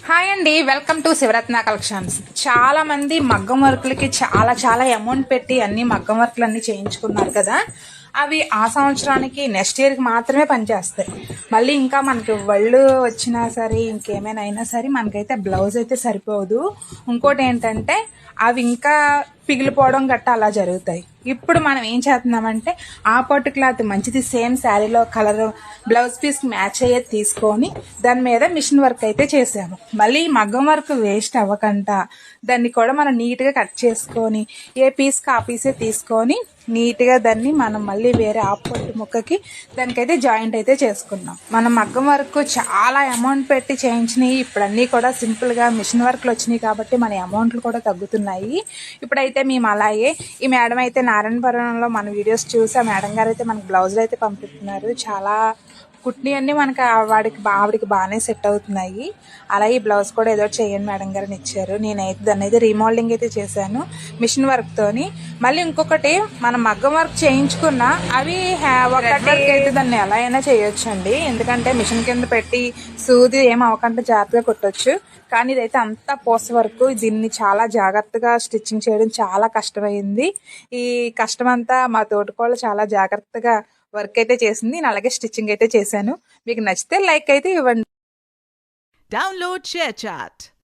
Hi అండి, welcome to Sivaratna collections. చాలా మంది మగ్గం వర్కులకి చాలా అమౌంట్ పెట్టి అన్ని మగ్గం వర్కులు అన్ని చేయించుకున్నారు కదా. అవి ఆ సంవత్సరానికి నెక్స్ట్ ఇయర్కి మాత్రమే పనిచేస్తాయి. మళ్ళీ ఇంకా మనకి ఒళ్ళు వచ్చినా సరే ఇంకేమైనా అయినా సరే మనకైతే బ్లౌజ్ అయితే సరిపోదు. ఇంకోటి ఏంటంటే అవి ఇంకా పిగిలిపోవడం గట్టా అలా జరుగుతాయి. ఇప్పుడు మనం ఏం చేస్తున్నామంటే ఆ పట్టు క్లాత్ మంచిది, సేమ్ శారీలో కలర్ బ్లౌజ్ పీస్ మ్యాచ్ అయ్యేది తీసుకొని దాని మీద మిషన్ వర్క్ అయితే చేసాము. మళ్ళీ మగ్గం వర్క్ వేస్ట్ అవ్వకుండా దాన్ని కూడా మనం నీట్గా కట్ చేసుకొని ఏ పీస్కి ఆ పీసే తీసుకొని నీట్గా దాన్ని మనం మళ్ళీ వేరే ఆపొట్టు ముక్కకి దానికైతే జాయింట్ అయితే చేసుకున్నాం. మనం మగ్గం వర్క్ చాలా అమౌంట్ పెట్టి చేయించినవి ఇప్పుడు అన్నీ కూడా సింపుల్గా మిషన్ వర్క్లు వచ్చినాయి కాబట్టి మన అమౌంట్లు కూడా తగ్గుతున్నాయి. ఇప్పుడైతే మేము అలాగే ఈ మేడం అయితే నారాయణపురంలో మన వీడియోస్ చూసి ఆ మేడం గారు అయితే మనకు బ్లౌజులు అయితే పంపిస్తున్నారు. చాలా కుట్ని అన్నీ మనకి ఆవిడకి బాగానే సెట్ అవుతున్నాయి. అలాగే ఈ బ్లౌజ్ కూడా ఏదో చేయండి మేడం గారిని ఇచ్చారు. నేనైతే దాన్ని అయితే రీమోడలింగ్ అయితే చేశాను మిషన్ వర్క్తోని. మళ్ళీ ఇంకొకటి మనం మగ్గం వర్క్ చేయించుకున్న అవి ఒకటి అయితే దాన్ని ఎలా అయినా చేయొచ్చు అండి. ఎందుకంటే మిషన్ కింద పెట్టి సూది ఏం అవ్వకుండా జాగ్రత్తగా కుట్టొచ్చు. కానీ ఇదైతే అంతా పోస వరకు దీన్ని చాలా జాగ్రత్తగా స్టిచ్చింగ్ చేయడం చాలా కష్టమైంది. ఈ కష్టం అంతా మా తోటికోళ్ళు చాలా జాగ్రత్తగా వర్క్ అయితే చేసింది. నేను అలాగే స్టిచ్చింగ్ అయితే చేశాను. మీకు నచ్చితే లైక్ అయితే ఇవ్వండి. Download ShareChat.